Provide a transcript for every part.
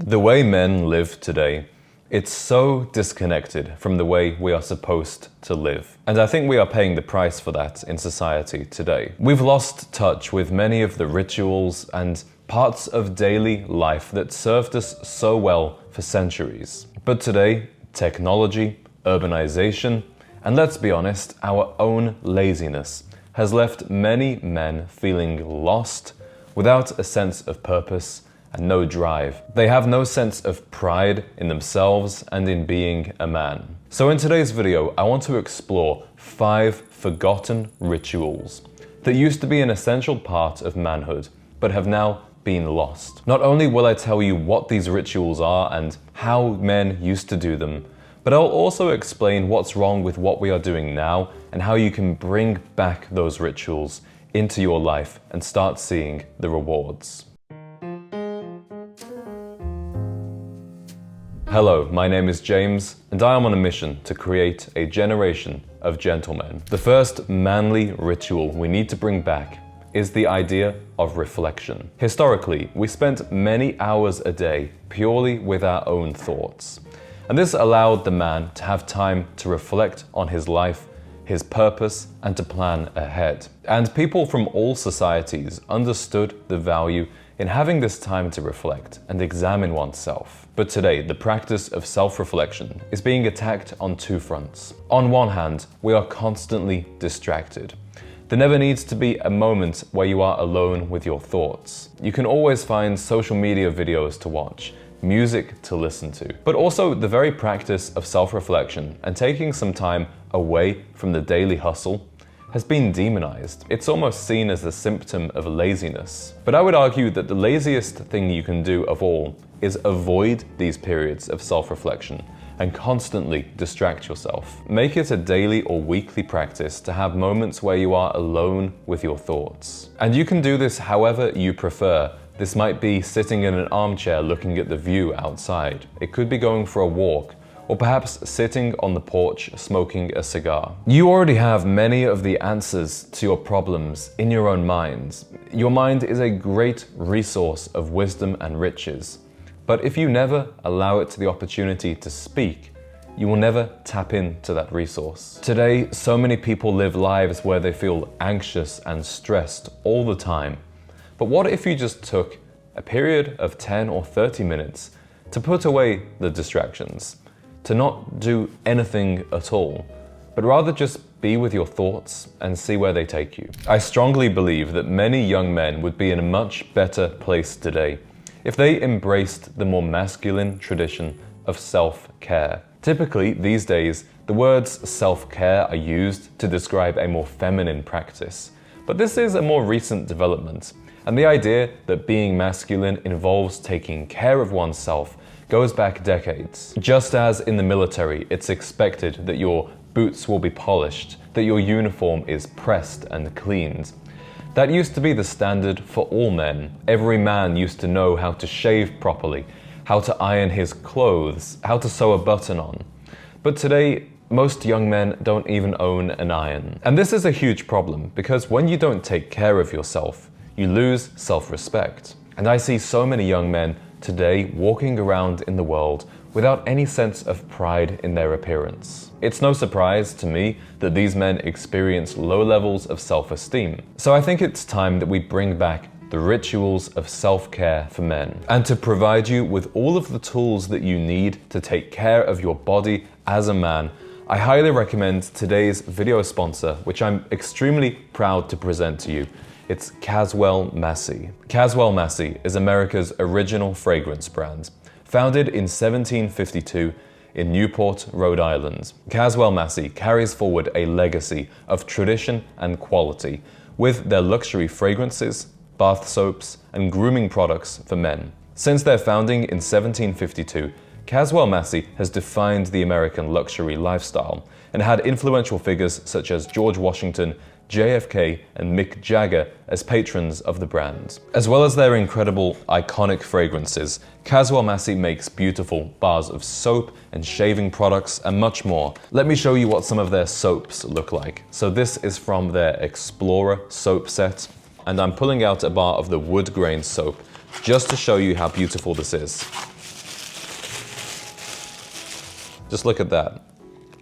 The way men live today, it's so disconnected from the way we are supposed to live. And I think we are paying the price for that in society today. We've lost touch with many of the rituals and parts of daily life that served us so well for centuries. But today, technology, urbanization, and let's be honest, our own laziness has left many men feeling lost, without a sense of purpose and no drive. They have no sense of pride in themselves and in being a man. So in today's video, I want to explore 5 forgotten rituals that used to be an essential part of manhood, but have now been lost. Not only will I tell you what these rituals are and how men used to do them, but I'll also explain what's wrong with what we are doing now and how you can bring back those rituals into your life and start seeing the rewards. Hello, my name is James, and I am on a mission to create a generation of gentlemen. The first manly ritual we need to bring back is the idea of reflection. Historically, we spent many hours a day purely with our own thoughts. And this allowed the man to have time to reflect on his life, his purpose, and to plan ahead. And people from all societies understood the value in having this time to reflect and examine oneself. But today, the practice of self-reflection is being attacked on 2 fronts. On one hand, we are constantly distracted. There never needs to be a moment where you are alone with your thoughts. You can always find social media videos to watch, music to listen to. But also the very practice of self-reflection and taking some time away from the daily hustle has been demonized. It's almost seen as a symptom of laziness. But I would argue that the laziest thing you can do of all is avoid these periods of self-reflection and constantly distract yourself. Make it a daily or weekly practice to have moments where you are alone with your thoughts. And you can do this however you prefer. This might be sitting in an armchair looking at the view outside. It could be going for a walk, or perhaps sitting on the porch smoking a cigar. You already have many of the answers to your problems in your own mind. Your mind is a great resource of wisdom and riches. But if you never allow it the opportunity to speak, you will never tap into that resource. Today, so many people live lives where they feel anxious and stressed all the time. But what if you just took a period of 10 or 30 minutes to put away the distractions, to not do anything at all, but rather just be with your thoughts and see where they take you? I strongly believe that many young men would be in a much better place today if they embraced the more masculine tradition of self-care. Typically, these days, the words self-care are used to describe a more feminine practice. But this is a more recent development, and the idea that being masculine involves taking care of oneself goes back decades. Just as in the military, it's expected that your boots will be polished, that your uniform is pressed and cleaned. That used to be the standard for all men. Every man used to know how to shave properly, how to iron his clothes, how to sew a button on. But today, most young men don't even own an iron. And this is a huge problem, because when you don't take care of yourself, you lose self-respect. And I see so many young men today walking around in the world without any sense of pride in their appearance. It's no surprise to me that these men experience low levels of self-esteem. So I think it's time that we bring back the rituals of self-care for men, and to provide you with all of the tools that you need to take care of your body as a man, I highly recommend today's video sponsor, which I'm extremely proud to present to you. It's Caswell Massey. Caswell Massey is America's original fragrance brand. Founded in 1752 in Newport, Rhode Island, Caswell Massey carries forward a legacy of tradition and quality with their luxury fragrances, bath soaps, and grooming products for men. Since their founding in 1752, Caswell Massey has defined the American luxury lifestyle and had influential figures such as George Washington, JFK, and Mick Jagger as patrons of the brand. As well as their incredible, iconic fragrances, Caswell Massey makes beautiful bars of soap and shaving products and much more. Let me show you what some of their soaps look like. So this is from their Explorer soap set, and I'm pulling out a bar of the wood grain soap just to show you how beautiful this is. Just look at that.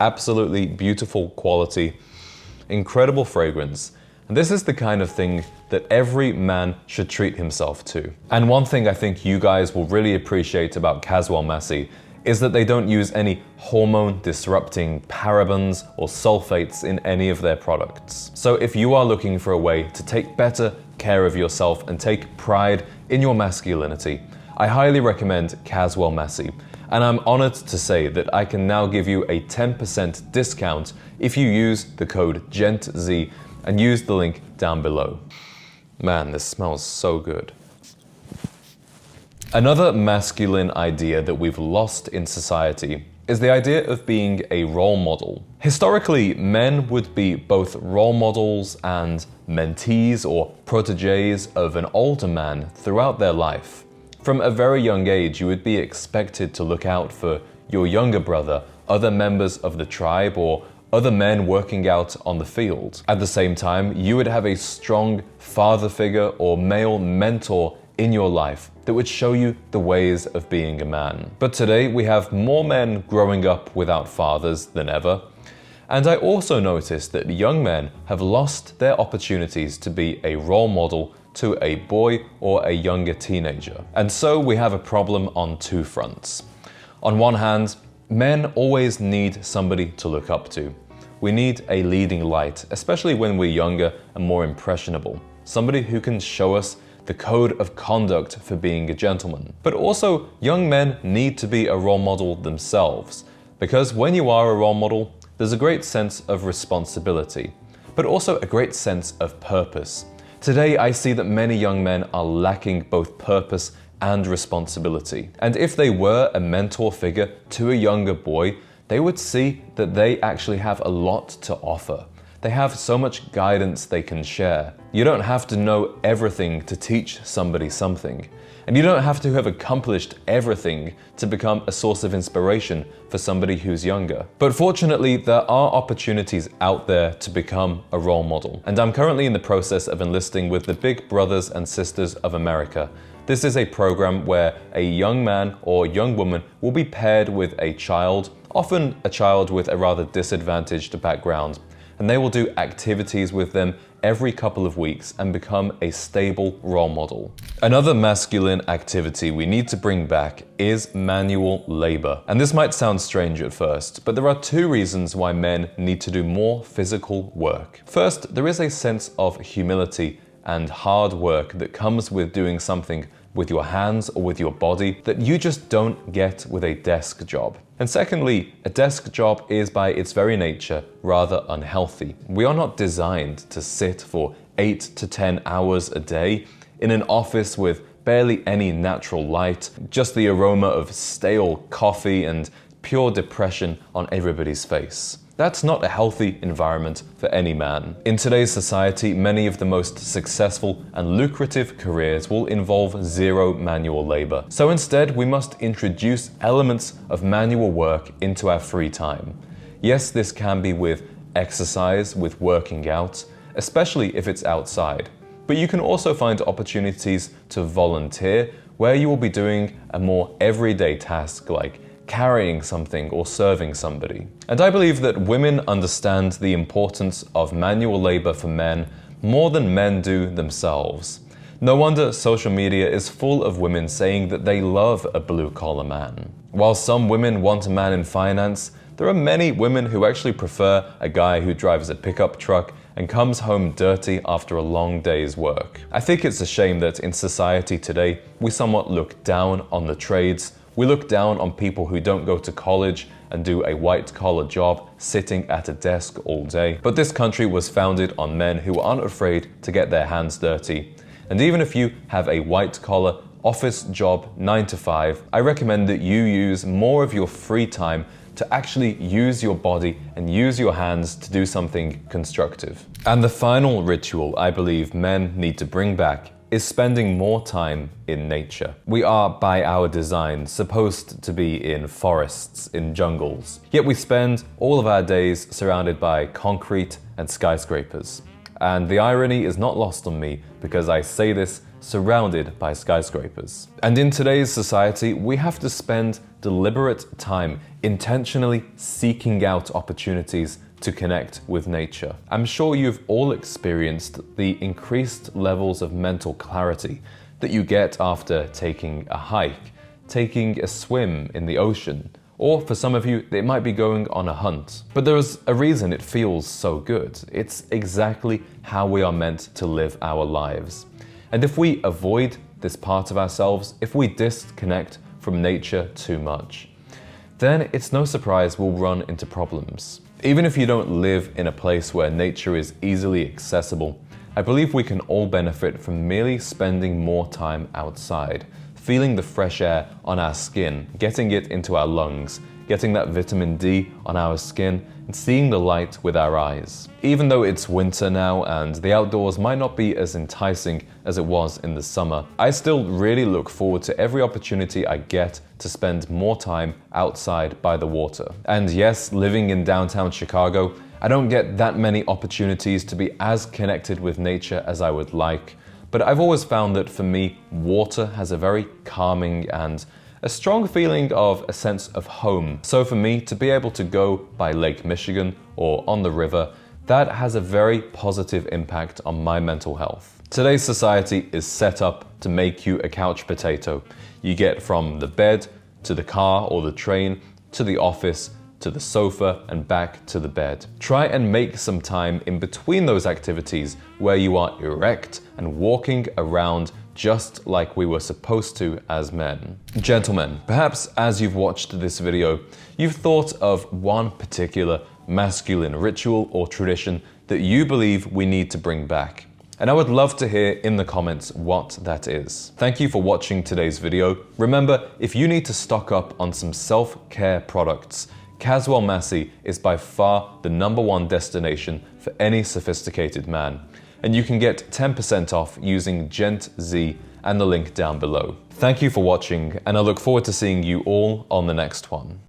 Absolutely beautiful quality, incredible fragrance. And this is the kind of thing that every man should treat himself to. And one thing I think you guys will really appreciate about Caswell Massey is that they don't use any hormone-disrupting parabens or sulfates in any of their products. So if you are looking for a way to take better care of yourself and take pride in your masculinity, I highly recommend Caswell Massey. And I'm honored to say that I can now give you a 10% discount if you use the code GENTZ and use the link down below. Man, this smells so good. Another masculine idea that we've lost in society is the idea of being a role model. Historically, men would be both role models and mentees or protégés of an older man throughout their life. From a very young age, you would be expected to look out for your younger brother, other members of the tribe, or other men working out on the field. At the same time, you would have a strong father figure or male mentor in your life that would show you the ways of being a man. But today we have more men growing up without fathers than ever. And I also noticed that young men have lost their opportunities to be a role model to a boy or a younger teenager. And so we have a problem on two fronts. On one hand, men always need somebody to look up to. We need a leading light, especially when we're younger and more impressionable. Somebody who can show us the code of conduct for being a gentleman. But also, young men need to be a role model themselves, because when you are a role model, there's a great sense of responsibility, but also a great sense of purpose. Today, I see that many young men are lacking both purpose and responsibility. And if they were a mentor figure to a younger boy, they would see that they actually have a lot to offer. They have so much guidance they can share. You don't have to know everything to teach somebody something. And you don't have to have accomplished everything to become a source of inspiration for somebody who's younger. But fortunately, there are opportunities out there to become a role model. And I'm currently in the process of enlisting with the Big Brothers and Sisters of America. This is a program where a young man or young woman will be paired with a child, often a child with a rather disadvantaged background, and they will do activities with them every couple of weeks and become a stable role model. Another masculine activity we need to bring back is manual labor. And this might sound strange at first, but there are two reasons why men need to do more physical work. First, there is a sense of humility and hard work that comes with doing something with your hands or with your body that you just don't get with a desk job. And secondly, a desk job is by its very nature rather unhealthy. We are not designed to sit for 8 to 10 hours a day in an office with barely any natural light, just the aroma of stale coffee and pure depression on everybody's face. That's not a healthy environment for any man. In today's society, many of the most successful and lucrative careers will involve zero manual labor. So instead, we must introduce elements of manual work into our free time. Yes, this can be with exercise, with working out, especially if it's outside. But you can also find opportunities to volunteer where you will be doing a more everyday task like carrying something or serving somebody. And I believe that women understand the importance of manual labor for men more than men do themselves. No wonder social media is full of women saying that they love a blue-collar man. While some women want a man in finance, there are many women who actually prefer a guy who drives a pickup truck and comes home dirty after a long day's work. I think it's a shame that in society today, we somewhat look down on the trades. We look down on people who don't go to college and do a white-collar job sitting at a desk all day. But this country was founded on men who aren't afraid to get their hands dirty. And even if you have a white-collar office job 9 to 5, I recommend that you use more of your free time to actually use your body and use your hands to do something constructive. And the final ritual I believe men need to bring back is spending more time in nature. We are, by our design, supposed to be in forests, in jungles. Yet we spend all of our days surrounded by concrete and skyscrapers. And the irony is not lost on me because I say this surrounded by skyscrapers. And in today's society, we have to spend deliberate time intentionally seeking out opportunities to connect with nature. I'm sure you've all experienced the increased levels of mental clarity that you get after taking a hike, taking a swim in the ocean, or for some of you, it might be going on a hunt. But there's a reason it feels so good. It's exactly how we are meant to live our lives. And if we avoid this part of ourselves, if we disconnect from nature too much, then it's no surprise we'll run into problems. Even if you don't live in a place where nature is easily accessible, I believe we can all benefit from merely spending more time outside, feeling the fresh air on our skin, getting it into our lungs, getting that vitamin D on our skin, and seeing the light with our eyes. Even though it's winter now and the outdoors might not be as enticing as it was in the summer, I still really look forward to every opportunity I get to spend more time outside by the water. And yes, living in downtown Chicago, I don't get that many opportunities to be as connected with nature as I would like. But I've always found that for me, water has a very calming and a strong feeling of a sense of home. So for me, to be able to go by Lake Michigan or on the river, that has a very positive impact on my mental health. Today's society is set up to make you a couch potato. You get from the bed to the car or the train to the office to the sofa and back to the bed. Try and make some time in between those activities where you are erect and walking around just like we were supposed to as men. Gentlemen, perhaps as you've watched this video, you've thought of one particular masculine ritual or tradition that you believe we need to bring back. And I would love to hear in the comments what that is. Thank you for watching today's video. Remember, if you need to stock up on some self-care products, Caswell Massey is by far the #1 destination for any sophisticated man. And you can get 10% off using GentZ and the link down below. Thank you for watching, and I look forward to seeing you all on the next one.